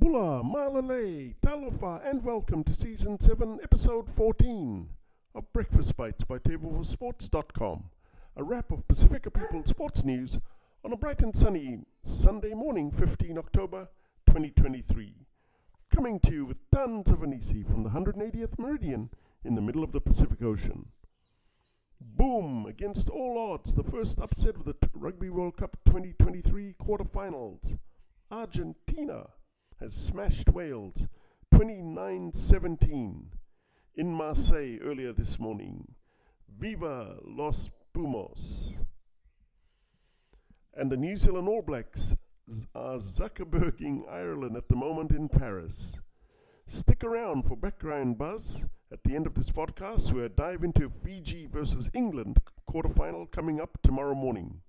Bula, Malale, Talofa and Welcome to Season 7, Episode 14 of Breakfast Bites by TEIVOVOsports.com, a wrap of Pasifika People sports news on a bright and sunny Sunday morning, 15 October 2023. Coming to you with tons of hanisi from the 180th meridian in the middle of the Pacific Ocean. Boom! Against all odds, the first upset of the Rugby World Cup 2023 quarterfinals. Argentina has smashed Wales 29-17 in Marseille earlier this morning. Viva Los Pumas. And the New Zealand All Blacks are zuckerberging Ireland at the moment in Paris. Stick around for background buzz at the end of this podcast, where I dive into Fiji versus England quarterfinal coming up tomorrow morning.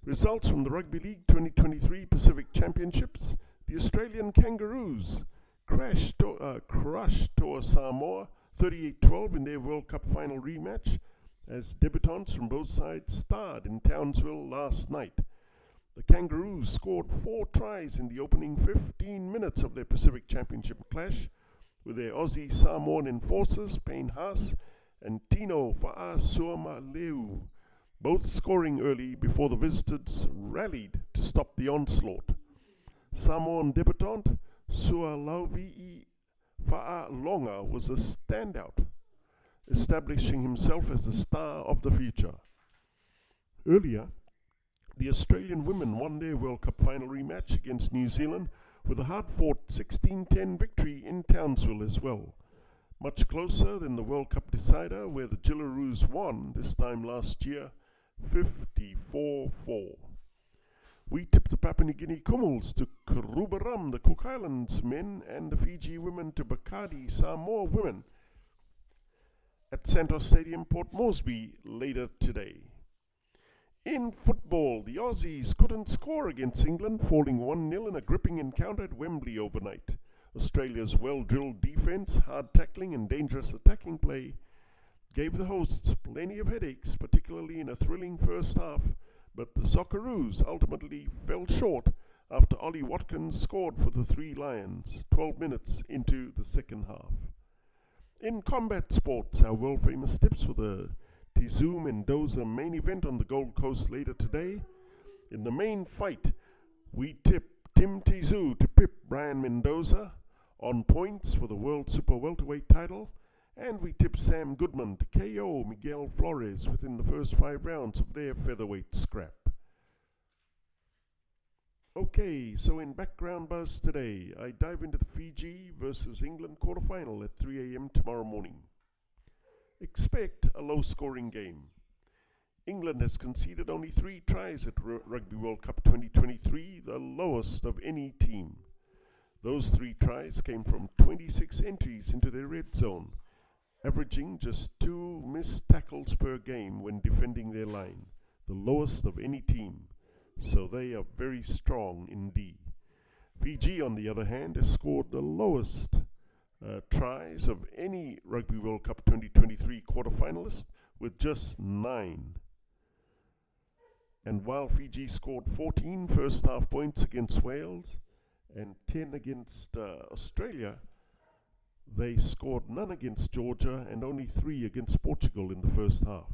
Results from the Rugby League 2023 Pacific Championships. The Australian Kangaroos crushed Toa Samoa 38-12 in their World Cup final rematch as debutants from both sides starred in Townsville last night. The Kangaroos scored 4 tries in the opening 15 minutes of their Pacific Championship clash, with their Aussie Samoan enforcers Payne Haas and Tino Fa'asuamaleu both scoring early before the visitors rallied to stop the onslaught. Samoan debutant Sualauvi'i Fa'alonga was a standout, establishing himself as the star of the future. Earlier, the Australian women won their World Cup final rematch against New Zealand with a hard-fought 16-10 victory in Townsville as well. Much closer than the World Cup decider, where the Jillaroos won this time last year, 54-4. We tipped the Papua New Guinea Kumuls to Kurubaram, the Cook Islands men, and the Fiji women to Bakadi, Samoa women, at Santos Stadium, Port Moresby, later today. In football, the Aussies couldn't score against England, falling 1-0 in a gripping encounter at Wembley overnight. Australia's well-drilled defence, hard tackling and dangerous attacking play gave the hosts plenty of headaches, particularly in a thrilling first half, but the Socceroos ultimately fell short after Ollie Watkins scored for the Three Lions 12 minutes into the second half. In combat sports, our world-famous tips for the Tizu Mendoza main event on the Gold Coast later today. In the main fight, we tip Tim Tizu to pip Brian Mendoza on points for the World Super Welterweight title, and we tip Sam Goodman to KO Miguel Flores within the first 5 rounds of their featherweight scrap. Okay, so in background buzz today, I dive into the Fiji versus England quarterfinal at 3 a.m. tomorrow morning. Expect a low-scoring game. England has conceded only 3 tries at Rugby World Cup 2023, the lowest of any team. Those 3 tries came from 26 entries into their red zone, averaging just 2 missed tackles per game when defending their line, the lowest of any team. So they are very strong indeed. Fiji, on the other hand, has scored the lowest tries of any Rugby World Cup 2023 quarterfinalist with just 9. And while Fiji scored 14 first half points against Wales and 10 against Australia, they scored none against Georgia and only 3 against Portugal in the first half.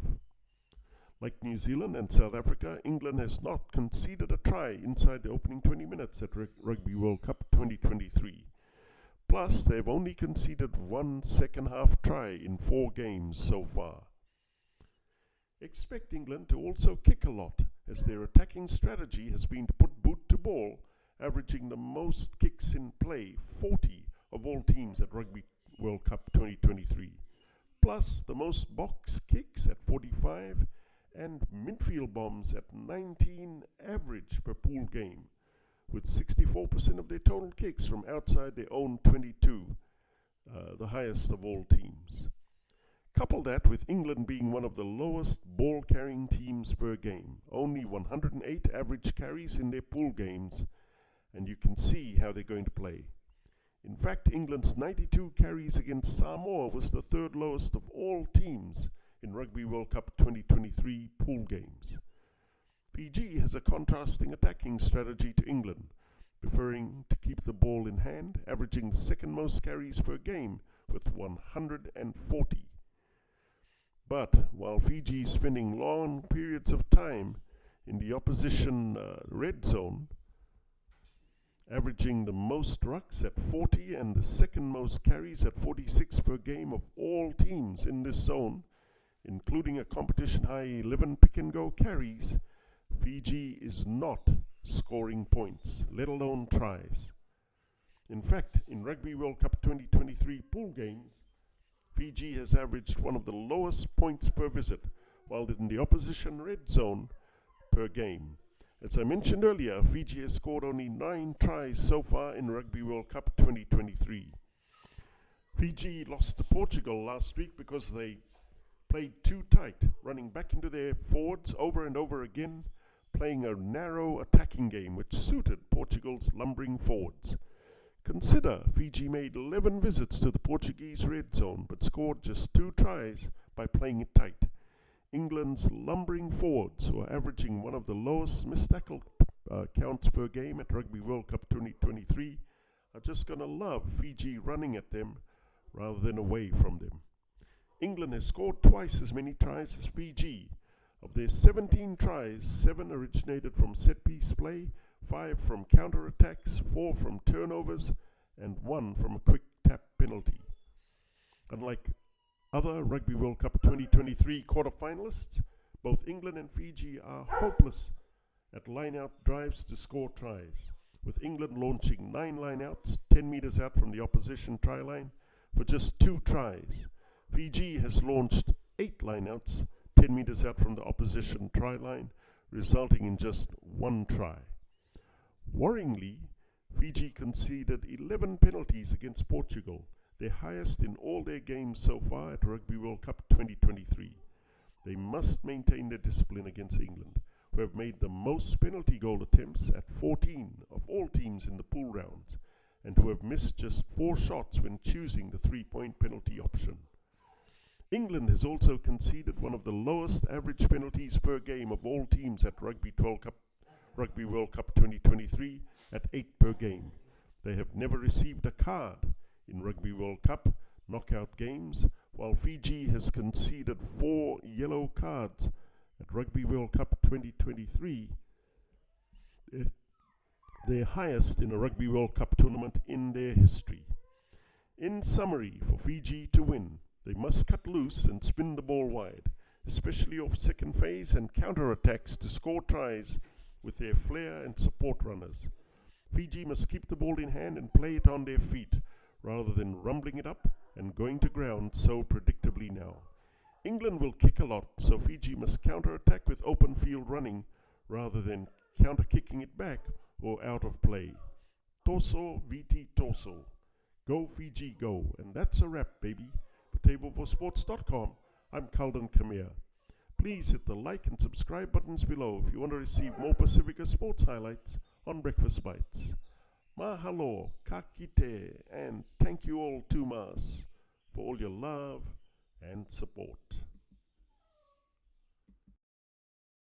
Like New Zealand and South Africa, England has not conceded a try inside the opening 20 minutes at Rugby World Cup 2023. Plus, they've only conceded 1 second-half try in 4 games so far. Expect England to also kick a lot, as their attacking strategy has been to put boot to ball, averaging the most kicks in play, 40 of all teams at Rugby World Cup 2023, plus the most box kicks at 45 and midfield bombs at 19 average per pool game, with 64% of their total kicks from outside their own 22, the highest of all teams. Couple that with England being one of the lowest ball-carrying teams per game, only 108 average carries in their pool games, and you can see how they're going to play. In fact, England's 92 carries against Samoa was the 3rd lowest of all teams in Rugby World Cup 2023 pool games. Fiji has a contrasting attacking strategy to England, preferring to keep the ball in hand, averaging the second most carries per game with 140. But while Fiji is spending long periods of time in the opposition red zone, averaging the most rucks at 40 and the second most carries at 46 per game of all teams in this zone, including a competition high 11 pick-and-go carries, Fiji is not scoring points, let alone tries. In fact, in Rugby World Cup 2023 pool games, Fiji has averaged one of the lowest points per visit, while in the opposition red zone per game. As I mentioned earlier, Fiji has scored only 9 tries so far in Rugby World Cup 2023. Fiji lost to Portugal last week because they played too tight, running back into their forwards over and over again, playing a narrow attacking game which suited Portugal's lumbering forwards. Consider Fiji made 11 visits to the Portuguese red zone but scored just 2 tries by playing it tight. England's lumbering forwards, who are averaging one of the lowest missed tackle counts per game at Rugby World Cup 2023, are just going to love Fiji running at them rather than away from them. England has scored twice as many tries as Fiji. Of their 17 tries, 7 originated from set-piece play, 5 from counter-attacks, 4 from turnovers, and 1 from a quick tap penalty. Unlike other Rugby World Cup 2023 quarterfinalists, both England and Fiji are hopeless at line-out drives to score tries, with England launching 9 line-outs 10 meters out from the opposition try line for just 2 tries. Fiji has launched 8 line-outs 10 meters out from the opposition try line, resulting in just 1 try. Worryingly, Fiji conceded 11 penalties against Portugal, their highest in all their games so far at Rugby World Cup 2023. They must maintain their discipline against England, who have made the most penalty goal attempts at 14 of all teams in the pool rounds, and who have missed just 4 shots when choosing the 3-point penalty option. England has also conceded one of the lowest average penalties per game of all teams at Rugby World Cup 2023 at 8 per game. They have never received a card in Rugby World Cup knockout games, while Fiji has conceded 4 yellow cards at Rugby World Cup 2023, their highest in a Rugby World Cup tournament in their history. In summary, for Fiji to win, they must cut loose and spin the ball wide, especially off second phase and counter-attacks to score tries with their flair and support runners. Fiji must keep the ball in hand and play it on their feet, rather than rumbling it up and going to ground so predictably now. England will kick a lot, so Fiji must counter-attack with open field running, rather than counter-kicking it back or out of play. Torso viti torso. Go Fiji go. And that's a wrap, baby. For TEIVOVOsports.com, I'm Kalden Khmer. Please hit the like and subscribe buttons below if you want to receive more Pasifika sports highlights on Breakfast Bites. Mahalo, kakite, and thank you all Tumas for all your love and support.